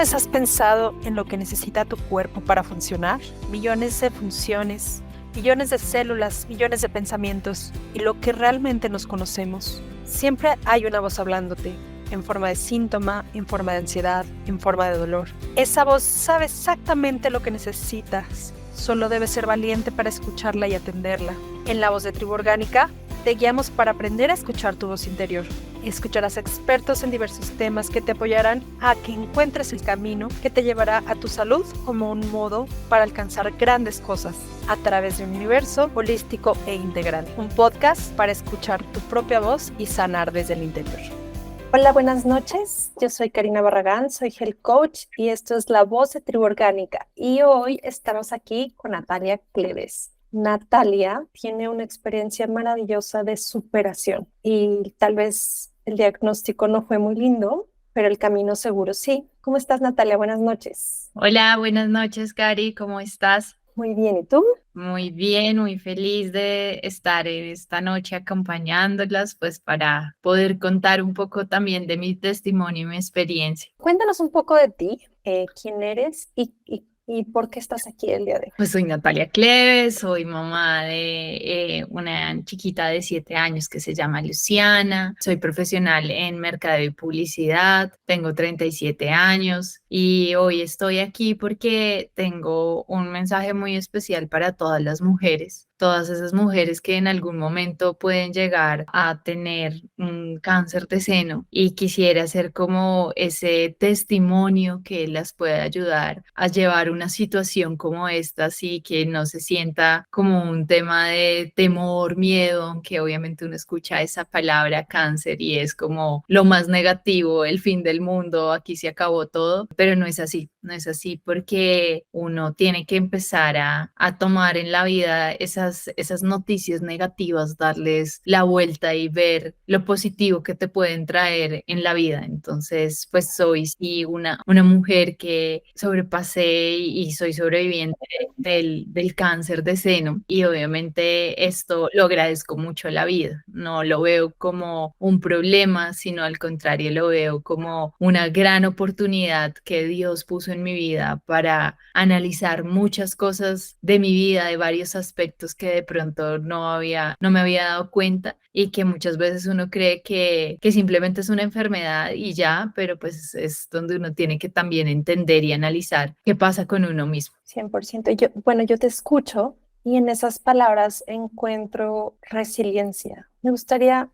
vez has pensado en lo que necesita tu cuerpo para funcionar? Millones de funciones, millones de células, millones de pensamientos y lo que realmente nos conocemos. Siempre hay una voz hablándote, en forma de síntoma, en forma de ansiedad, en forma de dolor. Esa voz sabe exactamente lo que necesitas, solo debes ser valiente para escucharla y atenderla. En La Voz de Tribu Orgánica, te guiamos para aprender a escuchar tu voz interior. Escucharás a expertos en diversos temas que te apoyarán a que encuentres el camino que te llevará a tu salud como un modo para alcanzar grandes cosas a través de un universo holístico e integral. Un podcast para escuchar tu propia voz y sanar desde el interior. Hola, buenas noches. Yo soy Karina Barragán, soy Health Coach y esto es La Voz de Tribu Orgánica. Y hoy estamos aquí con Natalia Cleves. Natalia tiene una experiencia maravillosa de superación y tal vez el diagnóstico no fue muy lindo, pero el camino seguro sí. ¿Cómo estás, Natalia? Buenas noches. Hola, buenas noches, Cari, ¿cómo estás? Muy bien, ¿y tú? Muy bien, muy feliz de estar en esta noche acompañándolas, pues para poder contar un poco también de mi testimonio y mi experiencia. Cuéntanos un poco de ti, quién eres y por qué estás aquí el día de hoy. Pues soy Natalia Cleves, soy mamá de una chiquita de 7 años que se llama Luciana, soy profesional en mercadeo y publicidad, tengo 37 años y hoy estoy aquí porque tengo un mensaje muy especial para todas las mujeres. Todas esas mujeres que en algún momento pueden llegar a tener un cáncer de seno y quisiera ser como ese testimonio que las puede ayudar a llevar una situación como esta, así que no se sienta como un tema de temor, miedo, aunque obviamente uno escucha esa palabra cáncer y es como lo más negativo, el fin del mundo, aquí se acabó todo, pero no es así, no es así porque uno tiene que empezar a tomar en la vida esas noticias negativas, darles la vuelta y ver lo positivo que te pueden traer en la vida. Entonces, pues soy sí una mujer que sobrepasé y soy sobreviviente del cáncer de seno y obviamente esto lo agradezco mucho a la vida. No lo veo como un problema, sino al contrario, lo veo como una gran oportunidad que Dios puso en mi vida para analizar muchas cosas de mi vida, de varios aspectos que de pronto no me había dado cuenta y que muchas veces uno cree que simplemente es una enfermedad y ya, pero pues es donde uno tiene que también entender y analizar qué pasa con uno mismo. 100%. Yo te escucho y en esas palabras encuentro resiliencia. Me gustaría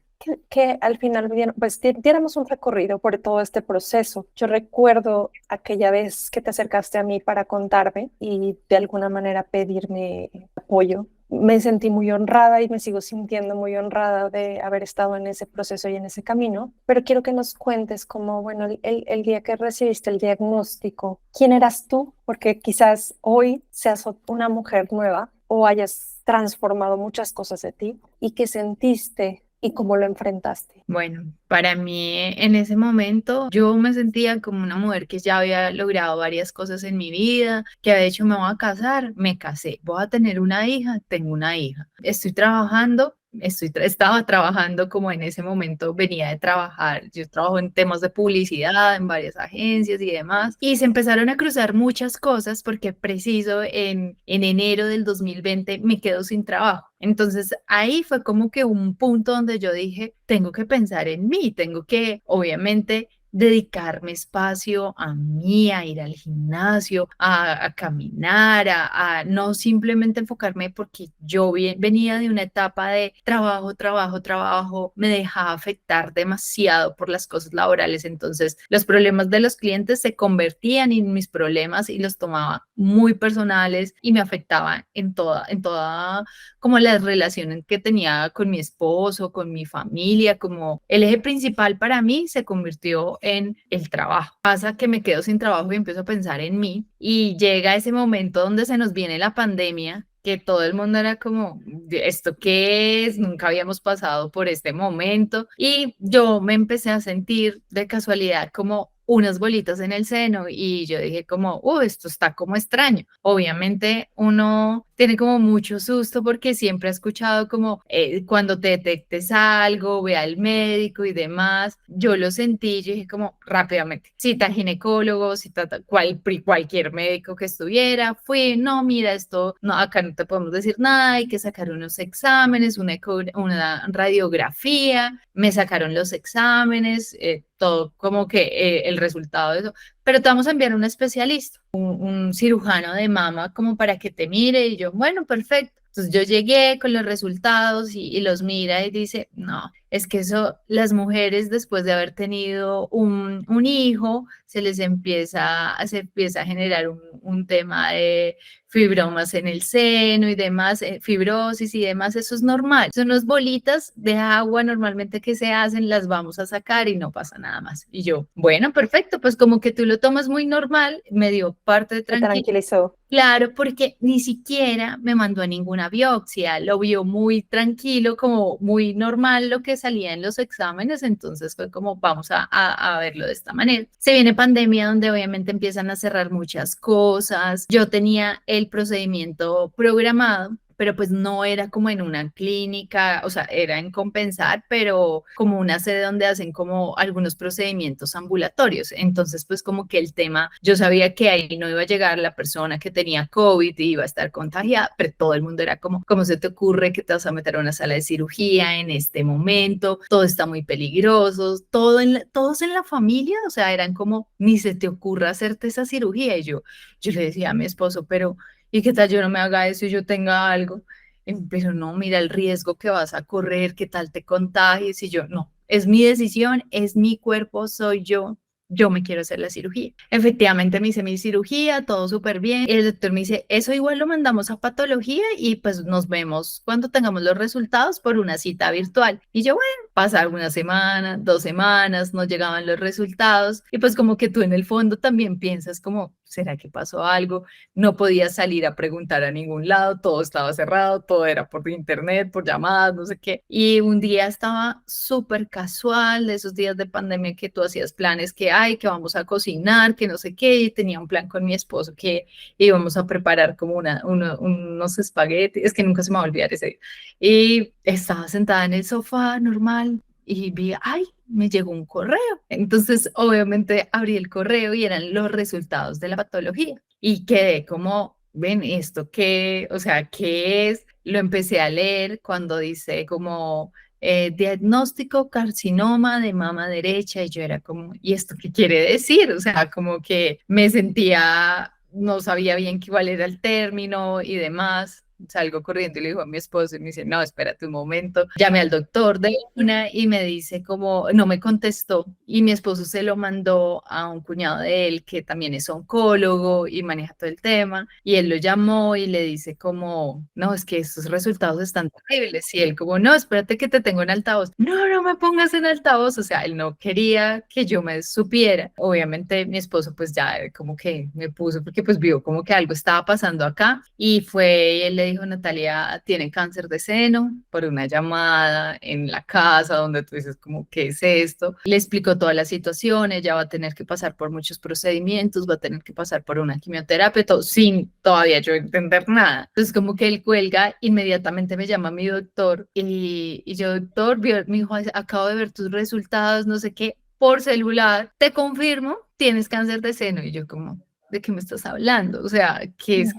que al final pues, diéramos un recorrido por todo este proceso. Yo recuerdo aquella vez que te acercaste a mí para contarme y de alguna manera pedirme apoyo. Me sentí muy honrada y me sigo sintiendo muy honrada de haber estado en ese proceso y en ese camino, pero quiero que nos cuentes cómo, bueno, el día que recibiste el diagnóstico, ¿quién eras tú? Porque quizás hoy seas una mujer nueva o hayas transformado muchas cosas de ti y qué sentiste y cómo lo enfrentaste. Bueno, para mí en ese momento yo me sentía como una mujer que ya había logrado varias cosas en mi vida, que había dicho me voy a casar, me casé, voy a tener una hija, tengo una hija, estoy trabajando. Estaba trabajando como en ese momento venía de trabajar. Yo trabajo en temas de publicidad, en varias agencias y demás. Y se empezaron a cruzar muchas cosas porque preciso en enero del 2020 me quedo sin trabajo. Entonces ahí fue como que un punto donde yo dije, tengo que pensar en mí, tengo que obviamente dedicarme espacio a mí, a ir al gimnasio, a caminar, a no simplemente enfocarme porque yo venía de una etapa de trabajo, trabajo, trabajo, me dejaba afectar demasiado por las cosas laborales, entonces los problemas de los clientes se convertían en mis problemas y los tomaba muy personales y me afectaba en toda como las relaciones que tenía con mi esposo, con mi familia, como el eje principal para mí se convirtió en el trabajo. Pasa que me quedo sin trabajo y empiezo a pensar en mí y llega ese momento donde se nos viene la pandemia que todo el mundo era como, ¿esto qué es? Nunca habíamos pasado por este momento y yo me empecé a sentir de casualidad como unas bolitas en el seno y yo dije como, esto está como extraño. Obviamente uno tiene como mucho susto porque siempre ha escuchado como cuando te detectes algo, ve al médico y demás. Yo lo sentí, yo dije como rápidamente, cita al ginecólogo, cualquier médico que estuviera, fui, no, mira, esto, no, acá no te podemos decir nada, hay que sacar unos exámenes, una radiografía, me sacaron los exámenes, todo como que el resultado de eso, pero te vamos a enviar a un especialista, un cirujano de mama como para que te mire y yo, bueno, perfecto. Entonces yo llegué con los resultados y los mira y dice, no, es que eso, las mujeres después de haber tenido un hijo, se empieza a generar un tema de fibromas en el seno y demás, fibrosis y demás, eso es normal. Son unas bolitas de agua normalmente que se hacen, las vamos a sacar y no pasa nada más. Y yo, bueno, perfecto, pues como que tú lo tomas muy normal, me dio parte de Te tranquilidad. tranquilizó. Claro, porque ni siquiera me mandó a ninguna biopsia, lo vio muy tranquilo, como muy normal lo que salía en los exámenes, entonces fue como vamos a verlo de esta manera. Se viene pandemia donde obviamente empiezan a cerrar muchas cosas, yo tenía el procedimiento programado, pero pues no era como en una clínica, o sea, era en Compensar, pero como una sede donde hacen como algunos procedimientos ambulatorios. Entonces, pues como que el tema, yo sabía que ahí no iba a llegar la persona que tenía COVID y iba a estar contagiada, pero todo el mundo era como, ¿cómo se te ocurre que te vas a meter a una sala de cirugía en este momento? Todo está muy peligroso, todos en la familia, o sea, eran como, ni se te ocurra hacerte esa cirugía. Y yo le decía a mi esposo, pero ¿y qué tal yo no me haga eso y yo tenga algo? Pero no, mira el riesgo que vas a correr, qué tal te contagies. Y yo, no, es mi decisión, es mi cuerpo, soy yo me quiero hacer la cirugía. Efectivamente me hice mi cirugía, todo súper bien. El doctor me dice, eso igual lo mandamos a patología y pues nos vemos cuando tengamos los resultados por una cita virtual. Y yo, bueno, pasar una semana, 2 semanas, no llegaban los resultados y pues como que tú en el fondo también piensas como, ¿será que pasó algo? No podía salir a preguntar a ningún lado, todo estaba cerrado, todo era por internet, por llamadas, no sé qué. Y un día estaba súper casual, de esos días de pandemia que tú hacías planes que hay, que vamos a cocinar, que no sé qué, y tenía un plan con mi esposo que íbamos a preparar como unos espaguetis, es que nunca se me va a olvidar ese día. Y estaba sentada en el sofá normal y vi, ay, me llegó un correo. Entonces, obviamente, abrí el correo y eran los resultados de la patología. Y quedé como, ven, ¿esto qué? O sea, ¿qué es? Lo empecé a leer cuando dice como diagnóstico carcinoma de mama derecha y yo era como, ¿y esto qué quiere decir? O sea, como que me sentía, no sabía bien cuál era el término y demás. Salgo corriendo y le digo a mi esposo y me dice, no, espérate un momento. Llamé al doctor de una y me dice como, no me contestó y mi esposo se lo mandó a un cuñado de él que también es oncólogo y maneja todo el tema y él lo llamó y le dice como, no, es que estos resultados están terribles y él como, no, espérate que te tengo en altavoz. No, no me pongas en altavoz, o sea, él no quería que yo me supiera. Obviamente mi esposo pues ya como que me puso porque pues vio como que algo estaba pasando acá y fue y él le dijo, Natalia tiene cáncer de seno por una llamada en la casa donde tú dices como, ¿qué es esto? Le explicó toda la situación, ella va a tener que pasar por muchos procedimientos, va a tener que pasar por una quimioterapia, todo, sin todavía yo entender nada. Entonces como que él cuelga, inmediatamente me llama mi doctor y yo, doctor, mi hijo, acabo de ver tus resultados, no sé qué, por celular, te confirmo, tienes cáncer de seno. Y yo como, ¿de qué me estás hablando? O sea, ¿qué es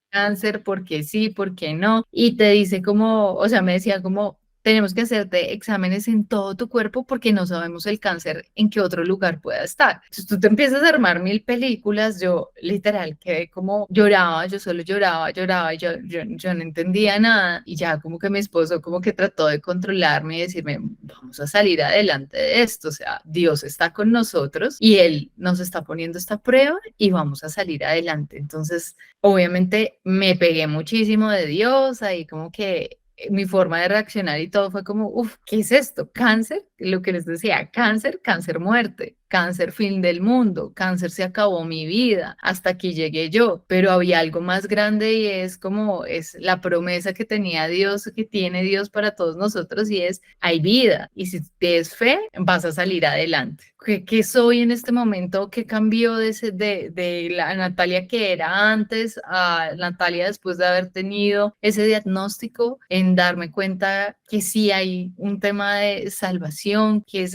cáncer? ¿Por qué sí? ¿Por qué no? Y te dice como, o sea, me decía como, tenemos que hacerte exámenes en todo tu cuerpo porque no sabemos el cáncer en qué otro lugar pueda estar. Entonces tú te empiezas a armar mil películas, yo literal quedé como lloraba, yo solo lloraba, lloraba, y yo no entendía nada y ya como que mi esposo como que trató de controlarme y decirme, vamos a salir adelante de esto, o sea, Dios está con nosotros y Él nos está poniendo esta prueba y vamos a salir adelante. Entonces, obviamente me pegué muchísimo de Dios, ahí como que mi forma de reaccionar y todo fue como, uff, ¿qué es esto? ¿Cáncer? Lo que les decía, cáncer, cáncer, muerte. cáncer fin del mundo, cáncer se acabó mi vida, hasta aquí llegué yo, pero había algo más grande y es como es la promesa que tenía Dios, que tiene Dios para todos nosotros y es hay vida y si tienes fe vas a salir adelante. ¿Qué soy en este momento? ¿Qué cambió de la Natalia que era antes a Natalia después de haber tenido ese diagnóstico? En darme cuenta que sí hay un tema de salvación, que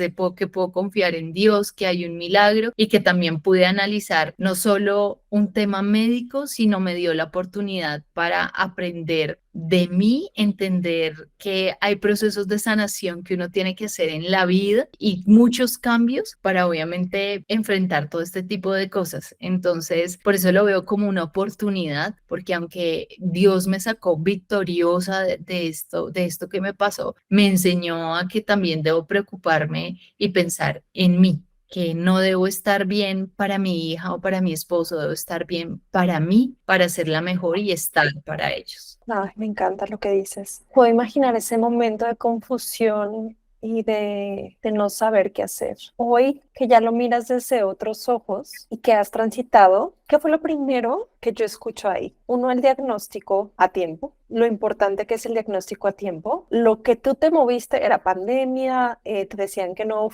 puedo confiar en Dios, que hay un milagro y que también pude analizar no solo un tema médico, sino me dio la oportunidad para aprender de mí, entender que hay procesos de sanación que uno tiene que hacer en la vida y muchos cambios para obviamente enfrentar todo este tipo de cosas. Entonces, por eso lo veo como una oportunidad, porque aunque Dios me sacó victoriosa de esto que me pasó, me enseñó a que también debo preocuparme y pensar en mí, que no debo estar bien para mi hija o para mi esposo, debo estar bien para mí, para ser la mejor y estar para ellos. Ay, me encanta lo que dices. Puedo imaginar ese momento de confusión y de no saber qué hacer. Hoy que ya lo miras desde otros ojos y que has transitado, ¿qué fue lo primero que yo escucho ahí? Uno, el diagnóstico a tiempo, lo importante que es el diagnóstico a tiempo. Lo que tú te moviste era pandemia, te decían que no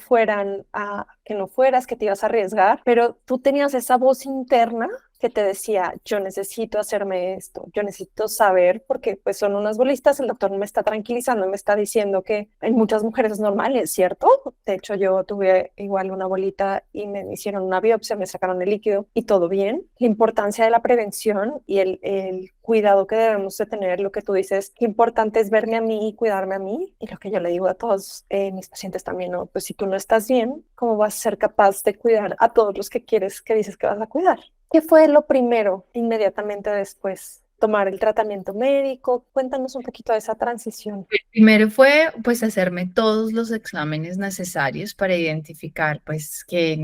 que no fueras, que te ibas a arriesgar, pero tú tenías esa voz interna que te decía, yo necesito hacerme esto, yo necesito saber, porque pues son unas bolistas, el doctor me está tranquilizando, me está diciendo que en muchas mujeres es normal, es cierto. De hecho, yo tuve igual una bolita y me hicieron una biopsia, me sacaron el líquido y todo bien. La importancia de la prevención y el cuidado que debemos de tener, lo que tú dices, qué importante es verme a mí y cuidarme a mí, y lo que yo le digo a todos mis pacientes también, ¿no? Pues si tú no estás bien, ¿cómo vas a ser capaz de cuidar a todos los que quieres, que dices que vas a cuidar? ¿Qué fue lo primero inmediatamente después? Tomar el tratamiento médico. Cuéntanos un poquito de esa transición. Primero fue pues hacerme todos los exámenes necesarios para identificar pues que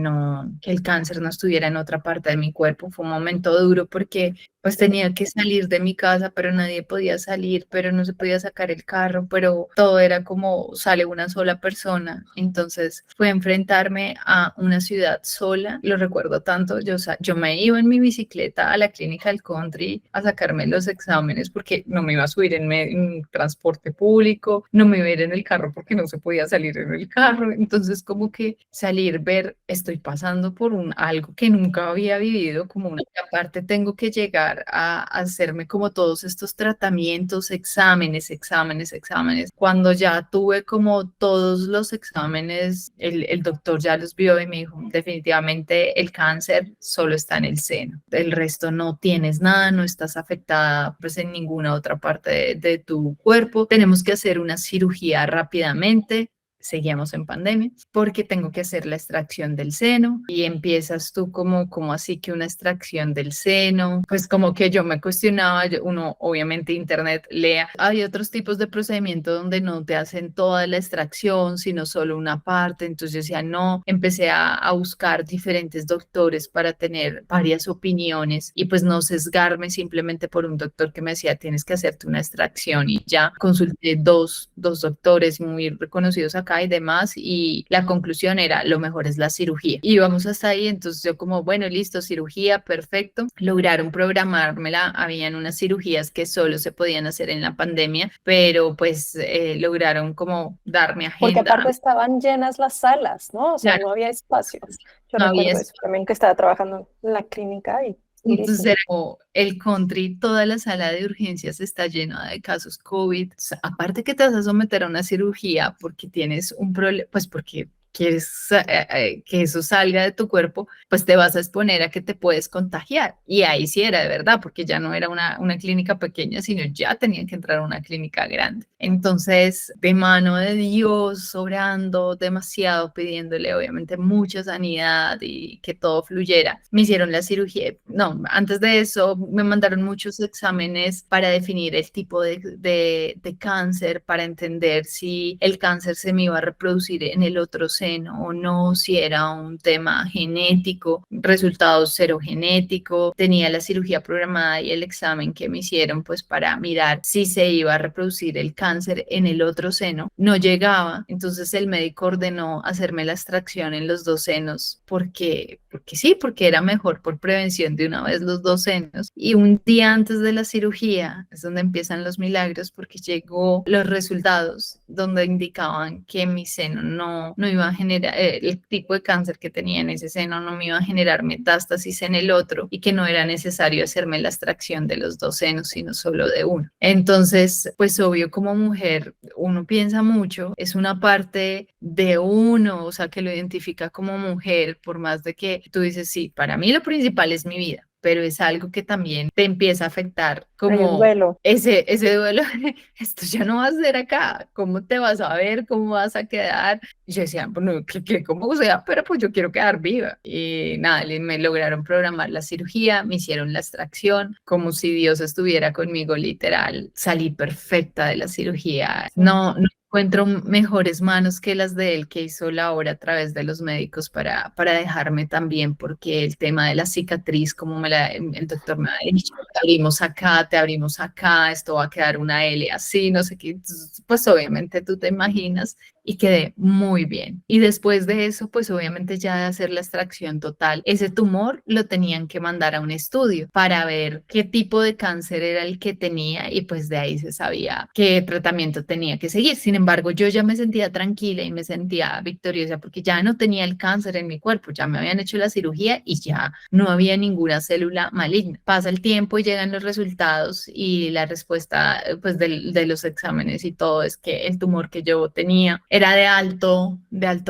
el cáncer no estuviera en otra parte de mi cuerpo. Fue un momento duro porque pues tenía que salir de mi casa, pero nadie podía salir, pero no se podía sacar el carro, pero todo era como sale una sola persona. Entonces fue enfrentarme a una ciudad sola, lo recuerdo tanto, yo me iba en mi bicicleta a la clínica del country a sacarme los exámenes porque no me iba a subir en transporte público, no me iba a ir en el carro porque no se podía salir en el carro. Entonces como que salir, ver, estoy pasando por algo que nunca había vivido, como una aparte tengo que llegar a hacerme como todos estos tratamientos, exámenes. Cuando ya tuve como todos los exámenes, el doctor ya los vio y me dijo, definitivamente el cáncer solo está en el seno. El resto no tienes nada, no estás afectada pues en ninguna otra parte de tu cuerpo. Tenemos que hacer una cirugía rápidamente. Seguíamos en pandemia, porque tengo que hacer la extracción del seno y empiezas tú como así que una extracción del seno, pues como que yo me cuestionaba, uno obviamente internet lea, hay otros tipos de procedimiento donde no te hacen toda la extracción, sino solo una parte, entonces yo decía no, empecé a buscar diferentes doctores para tener varias opiniones y pues no sesgarme simplemente por un doctor que me decía tienes que hacerte una extracción y ya consulté dos doctores muy reconocidos acá y demás, y la conclusión era, lo mejor es la cirugía. Y vamos hasta ahí, entonces yo como, bueno, listo, cirugía, perfecto. Lograron programármela, habían unas cirugías que solo se podían hacer en la pandemia, pero pues lograron como darme Porque agenda. aparte estaban llenas las salas, ¿no? O sea, Claro, no había espacio. Yo no había recuerdo eso también, que estaba trabajando en la clínica y entonces durísimo. era como el country, toda la sala de urgencias está llena de casos COVID. O sea, aparte que te vas a someter a una cirugía porque tienes un problema, pues porque quieres que eso salga de tu cuerpo, pues te vas a exponer a que te puedes contagiar. Y ahí sí era de verdad, porque ya no era una clínica pequeña, sino ya tenían que entrar a una clínica grande. Entonces, de mano de Dios, orando demasiado, pidiéndole obviamente mucha sanidad y que todo fluyera, me hicieron la cirugía. No, antes de eso me mandaron muchos exámenes para definir el tipo de cáncer, para entender si el cáncer se me iba a reproducir en el otro seno seno o no, si era un tema genético, resultados cero genético. Tenía la cirugía programada y el examen que me hicieron pues para mirar si se iba a reproducir el cáncer en el otro seno. No llegaba, entonces el médico ordenó hacerme la extracción en los dos senos porque sí, porque era mejor por prevención de una vez los dos senos. Y un día antes de la cirugía es donde empiezan los milagros, porque llegó los resultados donde indicaban que mi seno no iba a generar, el tipo de cáncer que tenía en ese seno no me iba a generar metástasis en el otro y que no era necesario hacerme la extracción de los dos senos, sino solo de uno. Entonces, pues obvio, como mujer, uno piensa mucho, es una parte de uno, o sea, que lo identifica como mujer, por más de que tú dices, sí, para mí lo principal es mi vida, pero es algo que también te empieza a afectar, Hay un como duelo. ese duelo, esto ya no va a ser acá, ¿cómo te vas a ver? ¿Cómo vas a quedar? Y yo decía, bueno, que como sea, pero pues yo quiero quedar viva. Y nada, me lograron programar la cirugía, me hicieron la extracción, como si Dios estuviera conmigo, literal. Salí perfecta de la cirugía. No encuentro mejores manos que las de él, que hizo la obra a través de los médicos para dejarme también, porque el tema de la cicatriz, como el doctor me ha dicho, te abrimos acá, esto va a quedar una L así, no sé qué. Entonces, pues obviamente tú te imaginas, y quedé muy bien. Y después de eso, pues obviamente ya de hacer la extracción total, ese tumor lo tenían que mandar a un estudio para ver qué tipo de cáncer era el que tenía, y pues de ahí se sabía qué tratamiento tenía que seguir. Sin embargo, yo ya me sentía tranquila y me sentía victoriosa porque ya no tenía el cáncer en mi cuerpo, ya me habían hecho la cirugía y ya no había ninguna célula maligna. Pasa el tiempo y llegan los resultados, y la respuesta pues de los exámenes y todo es que el tumor que yo tenía era de alto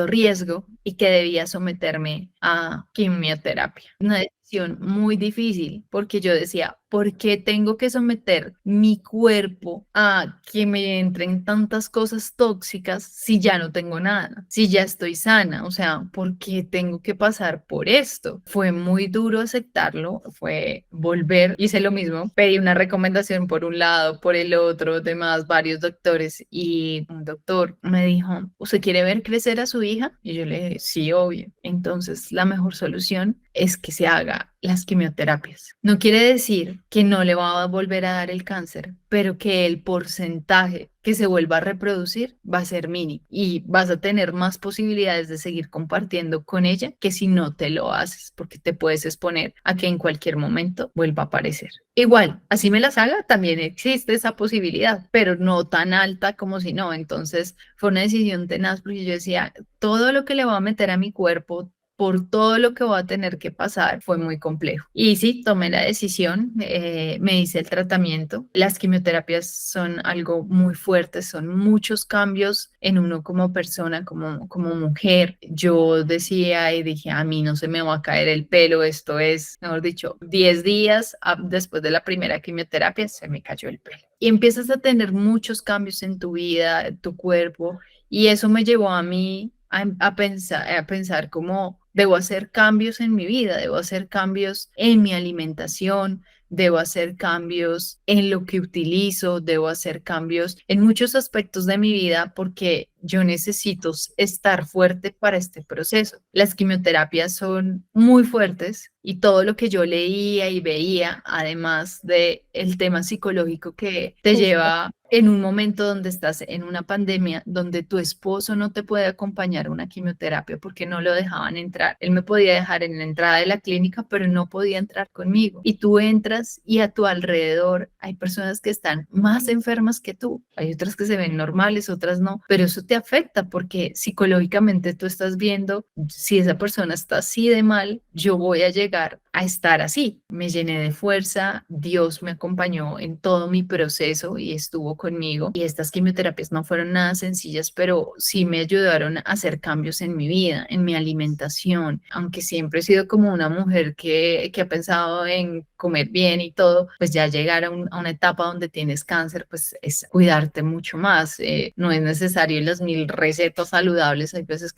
riesgo y que debía someterme a quimioterapia. Una decisión muy difícil, porque yo decía, ¿por qué tengo que someter mi cuerpo a que me entren tantas cosas tóxicas si ya no tengo nada, si ya estoy sana? O sea, ¿por qué tengo que pasar por esto? Fue muy duro aceptarlo, fue volver, hice lo mismo, pedí una recomendación por un lado, por el otro, demás, varios doctores, y un doctor me dijo, ¿usted quiere ver crecer a su hija? Y yo le dije, sí, obvio. Entonces, la mejor solución es que se haga las quimioterapias. No quiere decir que no le va a volver a dar el cáncer, pero que el porcentaje que se vuelva a reproducir va a ser mínimo, y vas a tener más posibilidades de seguir compartiendo con ella que si no te lo haces, porque te puedes exponer a que en cualquier momento vuelva a aparecer. Igual, así me las haga, también existe esa posibilidad, pero no tan alta como si no. Entonces fue una decisión tenaz, porque yo decía, todo lo que le voy a meter a mi cuerpo, por todo lo que voy a tener que pasar, fue muy complejo. Y sí, tomé la decisión, me hice el tratamiento. Las quimioterapias son algo muy fuerte, son muchos cambios en uno como persona, como mujer. Yo decía y dije, a mí no se me va a caer el pelo, esto es, mejor dicho, 10 días después de la primera quimioterapia se me cayó el pelo. Y empiezas a tener muchos cambios en tu vida, en tu cuerpo, y eso me llevó a mí a pensar cómo debo hacer cambios en mi vida, debo hacer cambios en mi alimentación, debo hacer cambios en lo que utilizo, debo hacer cambios en muchos aspectos de mi vida, porque yo necesito estar fuerte para este proceso. Las quimioterapias son muy fuertes, y todo lo que yo leía y veía, además de el tema psicológico que te Justo. lleva en un momento donde estás en una pandemia, donde tu esposo no te puede acompañar a una quimioterapia porque no lo dejaban entrar. Él me podía dejar en la entrada de la clínica, pero no podía entrar conmigo. Y tú entras y a tu alrededor hay personas que están más enfermas que tú. Hay otras que se ven normales, otras no, pero eso te afecta porque psicológicamente tú estás viendo, si esa persona está así de mal, yo voy a llegar a estar así. Me llené de fuerza, Dios me acompañó en todo mi proceso y estuvo conmigo. Y estas quimioterapias no fueron nada sencillas, pero sí me ayudaron a hacer cambios en mi vida, en mi alimentación. Aunque siempre he sido como una mujer que ha pensado en comer bien y todo, pues ya llegar a una etapa donde tienes cáncer, pues es cuidarte mucho más. No es necesario las 1000 recetas saludables, hay veces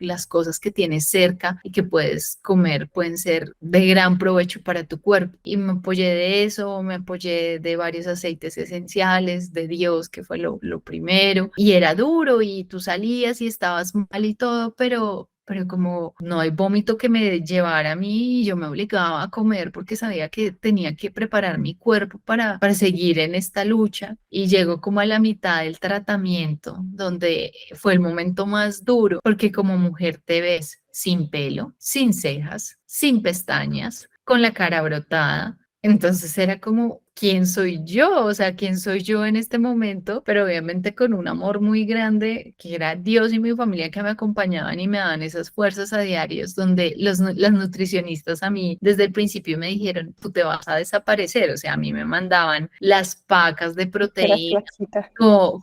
las cosas que tienes cerca y que puedes comer pueden ser de gran provecho para tu cuerpo. Y me apoyé de eso, me apoyé de varios aceites esenciales, de Dios, que fue lo primero. Y era duro y tú salías y estabas mal y todo, pero como no hay vómito que me llevara a mí, yo me obligaba a comer porque sabía que tenía que preparar mi cuerpo para seguir en esta lucha. Y llego como a la mitad del tratamiento, donde fue el momento más duro, porque como mujer te ves sin pelo, sin cejas, sin pestañas, con la cara brotada. Entonces era como, ¿quién soy yo? O sea, ¿quién soy yo en este momento? Pero obviamente con un amor muy grande, que era Dios y mi familia que me acompañaban y me daban esas fuerzas a diarios, donde las nutricionistas a mí desde el principio me dijeron, tú te vas a desaparecer. O sea, a mí me mandaban las pacas de Eras proteína flaquita.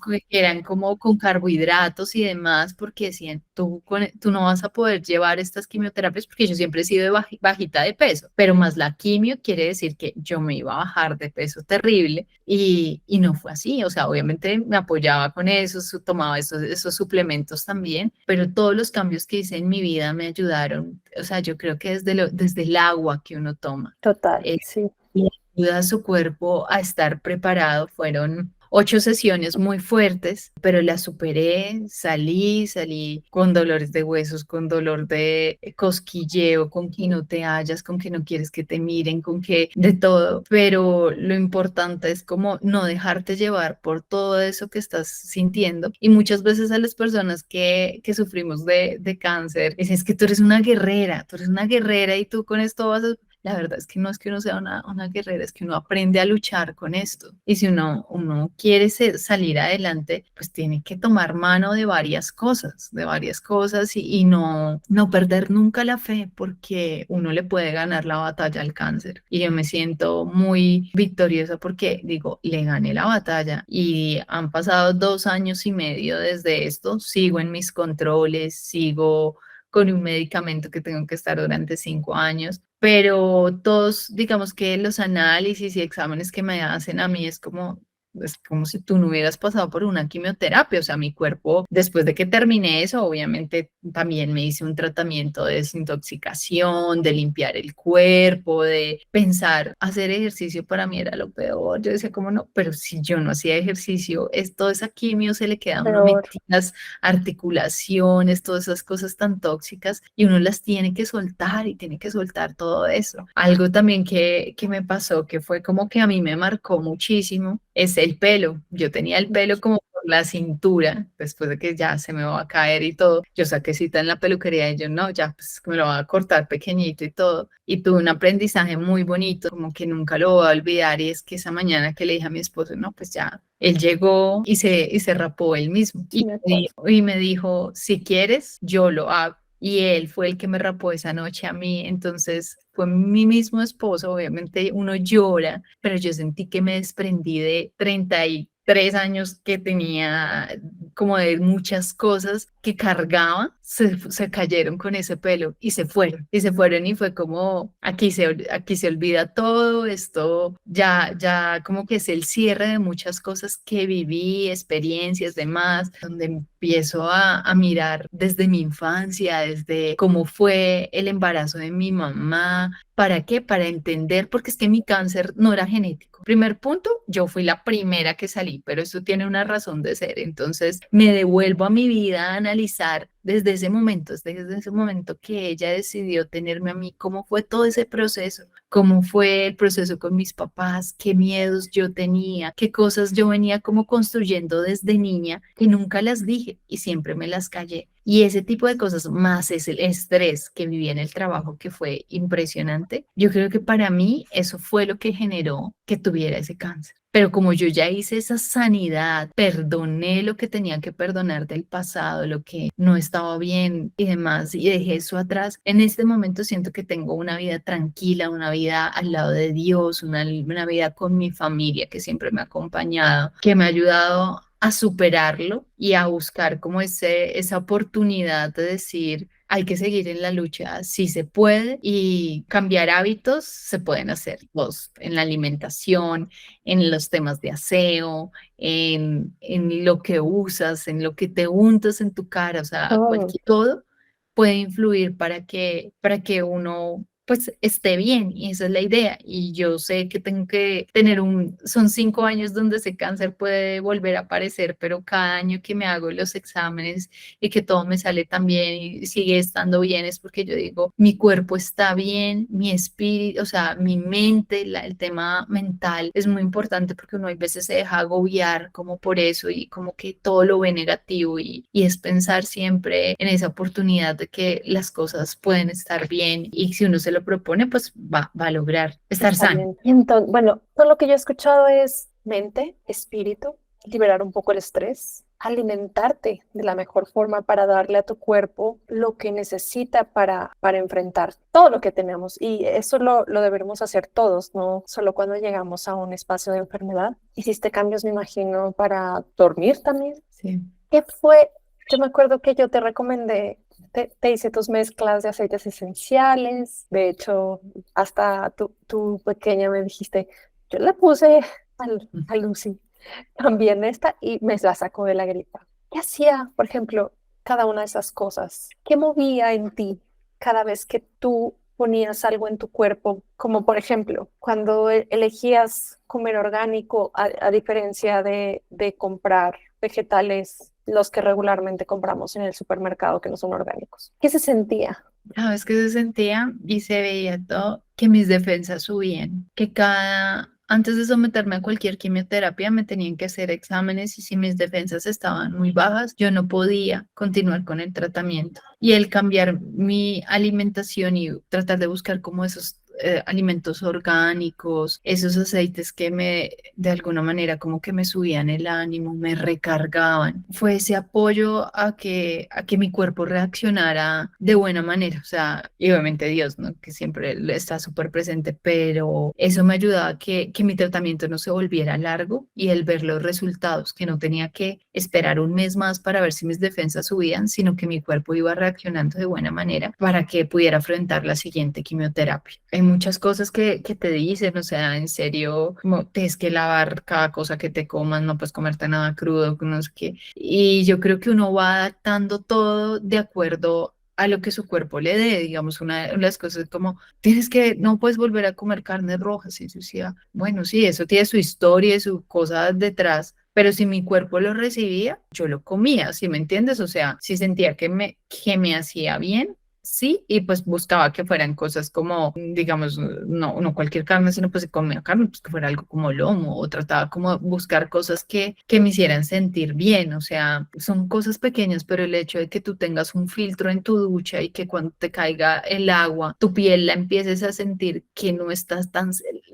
que eran como con carbohidratos y demás, porque decían, tú no vas a poder llevar estas quimioterapias porque yo siempre he sido de bajita de peso, pero más la quimio quiere decir que yo me iba a bajar de peso terrible y no fue así. O sea, obviamente me apoyaba con eso, tomaba esos suplementos también, pero todos los cambios que hice en mi vida me ayudaron. O sea, yo creo que desde el agua que uno toma. Total, eh, sí. y ayuda a su cuerpo a estar preparado. Fueron 8 sesiones muy fuertes, pero las superé, salí con dolores de huesos, con dolor de cosquilleo, con que no te hallas, con que no quieres que te miren, con que de todo, pero lo importante es como no dejarte llevar por todo eso que estás sintiendo. Y muchas veces a las personas que sufrimos de cáncer, es que tú eres una guerrera y tú con esto vas a... La verdad es que no es que uno sea una guerrera, es que uno aprende a luchar con esto. Y si uno quiere salir adelante, pues tiene que tomar mano de varias cosas y no perder nunca la fe porque uno le puede ganar la batalla al cáncer. Y yo me siento muy victoriosa porque digo, le gané la batalla y han pasado 2 años y medio desde esto, sigo en mis controles, sigo con un medicamento que tengo que estar durante 5 años, pero todos, digamos que los análisis y exámenes que me hacen a mí es como si tú no hubieras pasado por una quimioterapia. O sea, mi cuerpo, después de que terminé eso, obviamente también me hice un tratamiento de desintoxicación, de limpiar el cuerpo, de pensar, hacer ejercicio para mí era lo peor. Yo decía, ¿cómo no? Pero si yo no hacía ejercicio, toda esa quimio se le queda a uno Peor. metidas articulaciones, todas esas cosas tan tóxicas y uno las tiene que soltar y tiene que soltar todo eso. Algo también que me pasó que fue como que a mí me marcó muchísimo es el pelo. Yo tenía el pelo como por la cintura, después de que ya se me va a caer y todo. Yo saqué cita en la peluquería y yo no, ya pues me lo voy a cortar pequeñito y todo. Y tuve un aprendizaje muy bonito, como que nunca lo voy a olvidar y es que esa mañana que le dije a mi esposo, no, pues ya él llegó y se rapó él mismo. Sí me pasa. Y me dijo, si quieres, yo lo hago. Y él fue el que me rapó esa noche a mí. Entonces fue mi mismo esposo. Obviamente uno llora, pero yo sentí que me desprendí de 33 años que tenía, como de muchas cosas que cargaba, se cayeron con ese pelo y se fueron y fue como, aquí se olvida todo esto, ya como que es el cierre de muchas cosas que viví, experiencias, demás, donde empiezo a mirar desde mi infancia, desde cómo fue el embarazo de mi mamá. ¿Para qué? Para entender, porque es que mi cáncer no era genético. Primer punto, yo fui la primera que salí, pero eso tiene una razón de ser. Entonces me devuelvo a mi vida a analizar desde ese momento que ella decidió tenerme a mí, cómo fue todo ese proceso, cómo fue el proceso con mis papás, qué miedos yo tenía, qué cosas yo venía como construyendo desde niña que nunca las dije y siempre me las callé. Y ese tipo de cosas, más es el estrés que viví en el trabajo, que fue impresionante. Yo creo que para mí eso fue lo que generó que tuviera ese cáncer. Pero como yo ya hice esa sanidad, perdoné lo que tenía que perdonar del pasado, lo que no estaba bien y demás, y dejé eso atrás, en este momento siento que tengo una vida tranquila, una vida al lado de Dios, una vida con mi familia que siempre me ha acompañado, que me ha ayudado a superarlo y a buscar como esa oportunidad de decir, hay que seguir en la lucha, sí se puede y cambiar hábitos se pueden hacer, los, en la alimentación, en los temas de aseo, en lo que usas, en lo que te untas en tu cara, o sea, Todo. cualquier, todo puede influir para que uno pues esté bien y esa es la idea. Y yo sé que tengo que tener son 5 años donde ese cáncer puede volver a aparecer, pero cada año que me hago los exámenes y que todo me sale tan bien y sigue estando bien es porque yo digo, mi cuerpo está bien, mi espíritu, o sea, mi mente, el tema mental es muy importante porque uno a veces se deja agobiar como por eso y como que todo lo ve negativo y es pensar siempre en esa oportunidad de que las cosas pueden estar bien y si uno se lo propone, pues va a lograr estar Está sano. bien. Entonces, bueno, todo lo que yo he escuchado es mente, espíritu, liberar un poco el estrés, alimentarte de la mejor forma para darle a tu cuerpo lo que necesita para enfrentar todo lo que tenemos. Y eso lo deberemos hacer todos, no solo cuando llegamos a un espacio de enfermedad. Hiciste cambios, me imagino, para dormir también. Sí. ¿Qué fue? Yo me acuerdo que yo te recomendé, te hice tus mezclas de aceites esenciales. De hecho, hasta tu pequeña me dijiste, yo le puse a Lucy también esta y me la sacó de la gripa. ¿Qué hacía, por ejemplo, cada una de esas cosas? ¿Qué movía en ti cada vez que tú ponías algo en tu cuerpo? Como por ejemplo, cuando elegías comer orgánico, a diferencia de comprar vegetales, los que regularmente compramos en el supermercado que no son orgánicos. ¿Qué se sentía? Cada vez que se sentía y se veía todo, que mis defensas subían, que antes de someterme a cualquier quimioterapia me tenían que hacer exámenes y si mis defensas estaban muy bajas, yo no podía continuar con el tratamiento. Y el cambiar mi alimentación y tratar de buscar como esos alimentos orgánicos, esos aceites que de alguna manera como que me subían el ánimo, me recargaban. Fue ese apoyo a que mi cuerpo reaccionara de buena manera, o sea, y obviamente Dios, ¿no? Que siempre está súper presente, pero eso me ayudaba a que mi tratamiento no se volviera largo y el ver los resultados, que no tenía que esperar un mes más para ver si mis defensas subían, sino que mi cuerpo iba reaccionando de buena manera para que pudiera afrontar la siguiente quimioterapia. Hay muchas cosas que te dicen, o sea, en serio, como tienes que lavar cada cosa que te comas, no puedes comerte nada crudo, no sé qué. Y yo creo que uno va adaptando todo de acuerdo a lo que su cuerpo le dé, digamos, una de las cosas como, no puedes volver a comer carnes rojas, y yo decía, bueno, sí, eso tiene su historia y su cosa detrás, pero si mi cuerpo lo recibía, yo lo comía, ¿sí me entiendes? O sea, si sentía que me hacía bien, sí, y pues buscaba que fueran cosas como, digamos, no cualquier carne, sino pues si comía carne, pues que fuera algo como lomo, o trataba como buscar cosas que me hicieran sentir bien, o sea, son cosas pequeñas, pero el hecho de que tú tengas un filtro en tu ducha y que cuando te caiga el agua, tu piel la empieces a sentir que no estás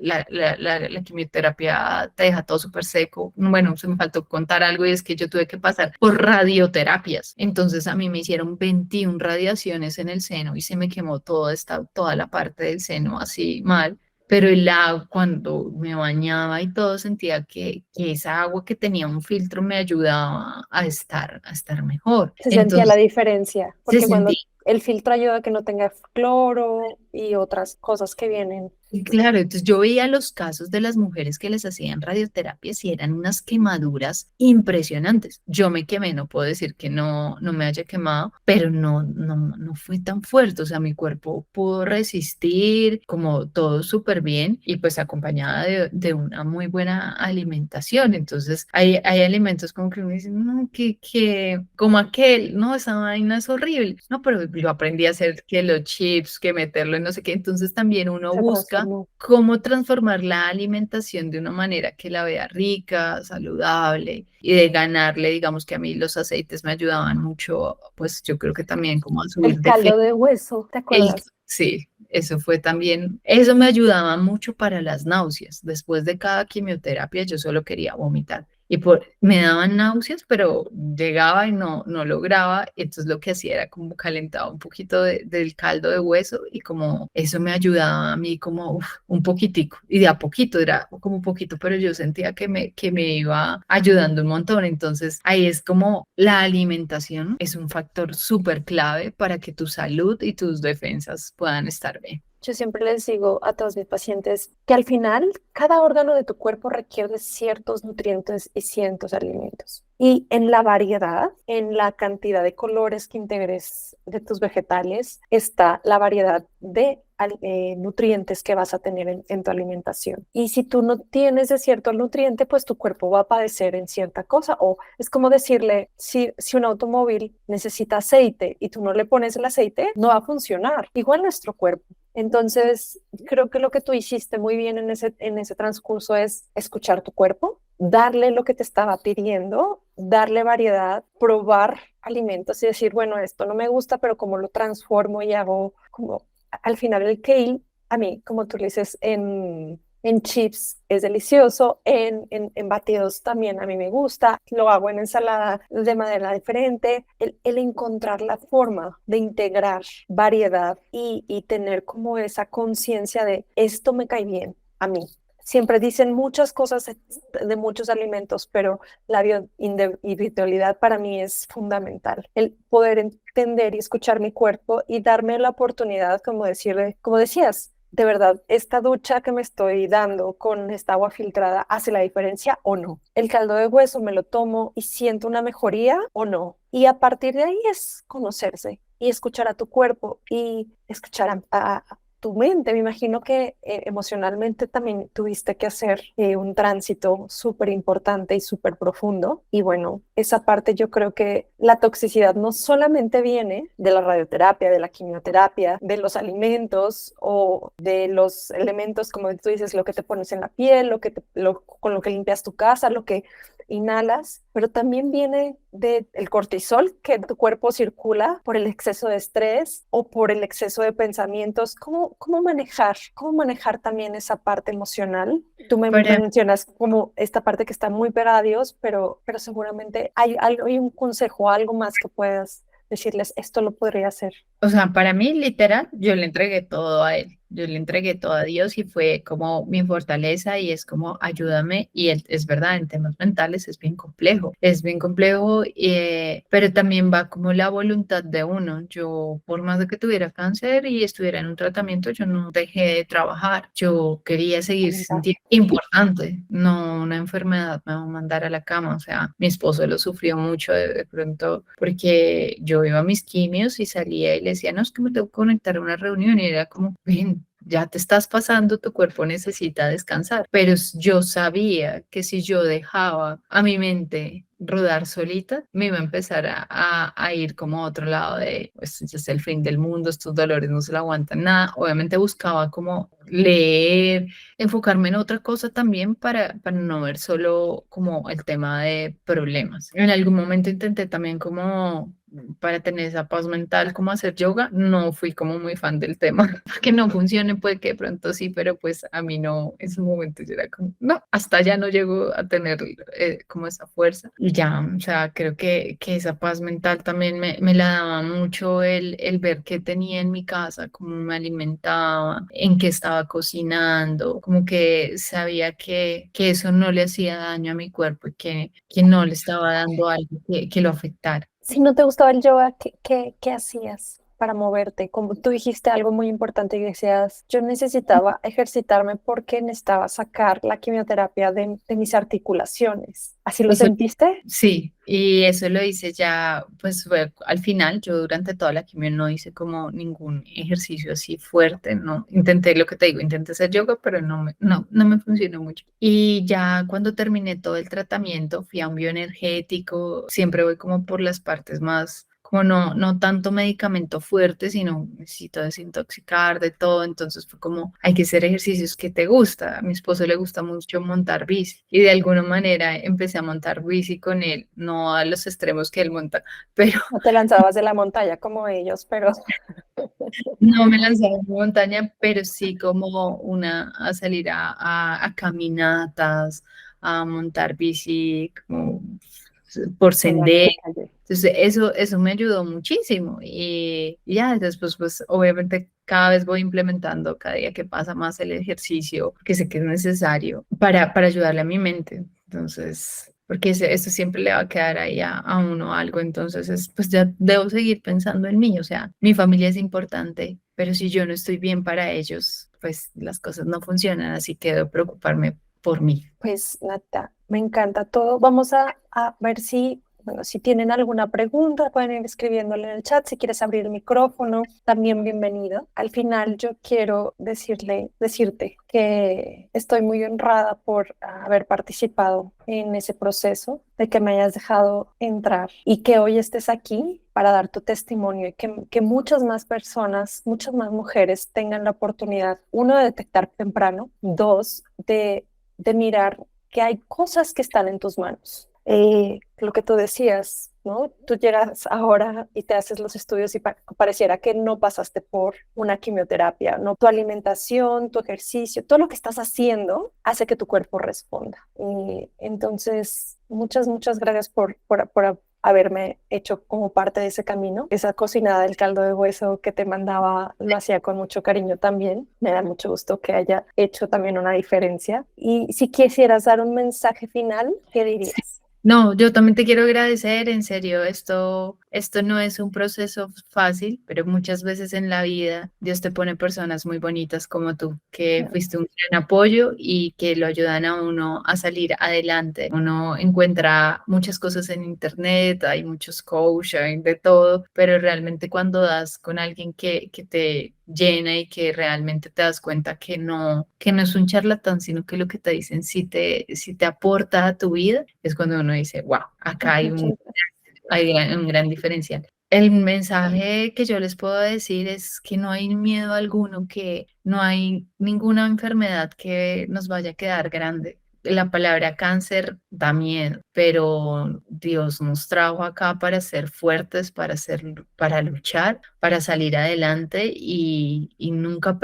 la quimioterapia te deja todo súper seco. Bueno, se me faltó contar algo y es que yo tuve que pasar por radioterapias, entonces a mí me hicieron 21 radiaciones en el seno y se me quemó toda la parte del seno así mal. Pero el agua, cuando me bañaba y todo, sentía que esa agua que tenía un filtro me ayudaba a estar mejor. Se sentía la Entonces, diferencia, se porque sentía. cuando el filtro ayuda a que no tenga cloro y otras cosas que vienen. Y claro, entonces yo veía los casos de las mujeres que les hacían radioterapias y eran unas quemaduras impresionantes. Yo me quemé, no puedo decir que no me haya quemado, pero no fue tan fuerte. O sea, mi cuerpo pudo resistir, como todo súper bien y pues acompañada de una muy buena alimentación. Entonces, hay alimentos como que uno dice, no, como aquel, no, esa vaina es horrible. No, pero yo aprendí a hacer que los chips, que meterlo en no sé qué. Entonces también uno Se busca transformó. cómo transformar la alimentación de una manera que la vea rica, saludable y de ganarle, digamos que a mí los aceites me ayudaban mucho, pues yo creo que también como a subir El de fe. caldo de hueso, ¿te acuerdas? Sí, eso fue también, eso me ayudaba mucho para las náuseas. Después de cada quimioterapia yo solo quería vomitar. Me daban náuseas, pero llegaba y no lograba. Entonces lo que hacía era como calentaba un poquito del caldo de hueso y como eso me ayudaba a mí como un poquitico. Y de a poquito, era como un poquito, pero yo sentía que me iba ayudando un montón. Entonces ahí es como la alimentación es un factor súper clave para que tu salud y tus defensas puedan estar bien. Yo siempre les digo a todos mis pacientes que al final cada órgano de tu cuerpo requiere de ciertos nutrientes y ciertos alimentos. Y en la variedad, en la cantidad de colores que integres de tus vegetales, está la variedad de nutrientes que vas a tener en tu alimentación. Y si tú no tienes de cierto nutriente, pues tu cuerpo va a padecer en cierta cosa. O es como decirle, si un automóvil necesita aceite y tú no le pones el aceite, no va a funcionar. Igual nuestro cuerpo. Entonces, creo que lo que tú hiciste muy bien en ese transcurso es escuchar tu cuerpo, darle lo que te estaba pidiendo, darle variedad, probar alimentos y decir, bueno, esto no me gusta, pero como lo transformo y hago como al final el kale, a mí, como tú le dices, en chips es delicioso, en batidos también a mí me gusta, lo hago en ensalada de manera diferente, el encontrar la forma de integrar variedad y tener como esa conciencia de esto me cae bien a mí. Siempre dicen muchas cosas de muchos alimentos, pero la bioindividualidad para mí es fundamental. El poder entender y escuchar mi cuerpo y darme la oportunidad, como decirle, como decías, de verdad, esta ducha que me estoy dando con esta agua filtrada hace la diferencia o no. El caldo de hueso me lo tomo y siento una mejoría o no. Y a partir de ahí es conocerse y escuchar a tu cuerpo y escuchar a tu mente. Me imagino que emocionalmente también tuviste que hacer un tránsito súper importante y súper profundo. Y bueno, esa parte yo creo que la toxicidad no solamente viene de la radioterapia, de la quimioterapia, de los alimentos o de los elementos, como tú dices, lo que te pones en la piel, con lo que limpias tu casa, lo que inhalas, pero también viene del cortisol que en tu cuerpo circula por el exceso de estrés o por el exceso de pensamientos. ¿Cómo manejar también esa parte emocional? Tú me Para mencionas como esta parte que está muy pegada a Dios, pero seguramente hay un consejo, algo más que puedas decirles, esto lo podría hacer. O sea, para mí, literal, yo le entregué todo a él, yo le entregué todo a Dios y fue como mi fortaleza y es como ayúdame y es verdad, en temas mentales es bien complejo, pero también va como la voluntad de uno. Yo, por más de que tuviera cáncer y estuviera en un tratamiento, yo no dejé de trabajar, yo quería seguir sintiendo importante, no una enfermedad me va a mandar a la cama, o sea, mi esposo lo sufrió mucho de pronto porque yo iba a mis quimios y salía y le decía, no, es que me tengo que conectar a una reunión y era como, ven, ya te estás pasando, tu cuerpo necesita descansar. Pero yo sabía que si yo dejaba a mi mente rodar solita, me iba a empezar a ir como a otro lado de, pues ya es el fin del mundo, estos dolores no se lo aguantan nada. Obviamente buscaba como leer, enfocarme en otra cosa también para no ver solo como el tema de problemas. En algún momento intenté también como para tener esa paz mental, como hacer yoga, no fui como muy fan del tema, que no funcione, puede que de pronto sí, pero pues a mí no, en esos momentos yo era como, no, hasta ya no llego a tener como esa fuerza. Y ya, o sea, creo que esa paz mental también me la daba mucho el ver qué tenía en mi casa, cómo me alimentaba, en qué estaba cocinando, como que sabía que eso no le hacía daño a mi cuerpo y que no le estaba dando algo que lo afectara. Si no te gustaba el yoga, ¿qué hacías para moverte? Como tú dijiste algo muy importante y decías, yo necesitaba ejercitarme porque necesitaba sacar la quimioterapia de mis articulaciones. ¿Así lo Eso sentiste? sí, y eso lo hice ya, pues fue al final, yo durante toda la quimio no hice como ningún ejercicio así fuerte, no, intenté lo que te digo, intenté hacer yoga, pero no me funcionó mucho. Y ya cuando terminé todo el tratamiento, fui a un bioenergético, siempre voy como por las partes más como no tanto medicamento fuerte, sino necesito desintoxicar de todo, entonces fue como, hay que hacer ejercicios que te gusta. A mi esposo le gusta mucho montar bici y de alguna manera empecé a montar bici con él, no a los extremos que él monta, pero No te lanzabas de la montaña como ellos, pero no me lancé a la montaña, pero sí como a salir a caminatas, a montar bici, como por bueno, en sendero. la calle. Entonces, eso me ayudó muchísimo. Y ya después, pues obviamente cada vez voy implementando cada día que pasa más el ejercicio, que sé que es necesario para ayudarle a mi mente. Entonces, porque eso siempre le va a quedar ahí a uno algo. Entonces, pues ya debo seguir pensando en mí. O sea, mi familia es importante, pero si yo no estoy bien para ellos, pues las cosas no funcionan, así que debo preocuparme por mí. Pues Nata, me encanta todo. Vamos a ver si, bueno, si tienen alguna pregunta, pueden ir escribiéndole en el chat. Si quieres abrir el micrófono, también bienvenido. Al final yo quiero decirte que estoy muy honrada por haber participado en ese proceso, de que me hayas dejado entrar y que hoy estés aquí para dar tu testimonio y que muchas más personas, muchas más mujeres tengan la oportunidad, uno, de detectar temprano, dos, de mirar que hay cosas que están en tus manos. Lo que tú decías, ¿no? Tú llegas ahora y te haces los estudios y pareciera que no pasaste por una quimioterapia, ¿no? Tu alimentación, tu ejercicio, todo lo que estás haciendo hace que tu cuerpo responda. Y entonces, muchas gracias por haberme hecho como parte de ese camino. Esa cocinada del caldo de hueso que te mandaba lo hacía con mucho cariño también. Me da mucho gusto que haya hecho también una diferencia. Y si quisieras dar un mensaje final, ¿qué dirías? No, yo también te quiero agradecer, en serio, esto no es un proceso fácil, pero muchas veces en la vida Dios te pone personas muy bonitas como tú, que fuiste un gran apoyo y que lo ayudan a uno a salir adelante. Uno encuentra muchas cosas en internet, hay muchos coaching, de todo, pero realmente cuando das con alguien que te llena y que realmente te das cuenta que no es un charlatán, sino que lo que te dicen sí te aporta a tu vida, es cuando uno dice, wow, acá hay un gran diferencial. El mensaje que yo les puedo decir es que no hay miedo alguno, que no hay ninguna enfermedad que nos vaya a quedar grande. La palabra cáncer da miedo, pero Dios nos trajo acá para ser fuertes, para luchar, para salir adelante y nunca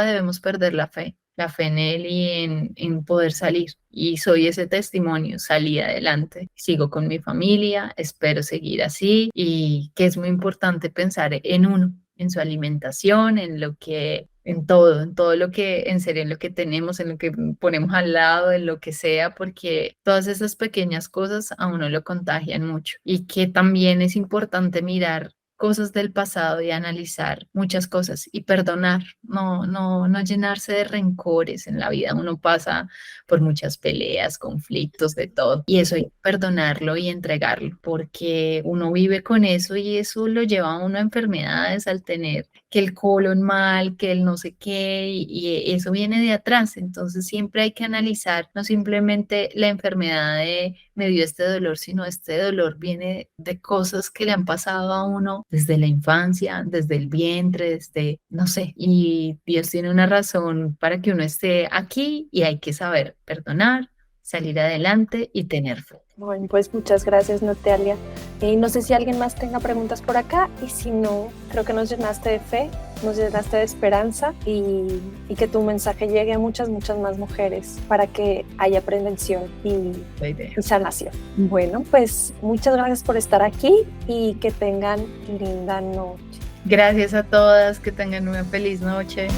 debemos perder la fe en Él y en poder salir. Y soy ese testimonio, salí adelante, sigo con mi familia, espero seguir así y que es muy importante pensar en uno, en su alimentación, en lo que, en todo lo que, en serio, en lo que tenemos, en lo que ponemos al lado, en lo que sea, porque todas esas pequeñas cosas a uno lo contagian mucho y que también es importante mirar cosas del pasado y analizar muchas cosas y perdonar, no llenarse de rencores en la vida. Uno pasa por muchas peleas, conflictos, de todo. Y eso hay que perdonarlo y entregarlo, porque uno vive con eso y eso lo lleva a uno a enfermedades al tener que el colon mal, que el no sé qué, y eso viene de atrás. Entonces siempre hay que analizar, no simplemente la enfermedad de me dio este dolor, sino este dolor viene de cosas que le han pasado a uno desde la infancia, desde el vientre, desde, no sé, y Dios tiene una razón para que uno esté aquí y hay que saber perdonar, salir adelante y tener fe. Bueno, pues muchas gracias, Natalia. No sé si alguien más tenga preguntas por acá y si no, creo que nos llenaste de fe, nos llenaste de esperanza y que tu mensaje llegue a muchas más mujeres para que haya prevención y sanación. Bueno, pues muchas gracias por estar aquí y que tengan linda noche. Gracias a todas, que tengan una feliz noche.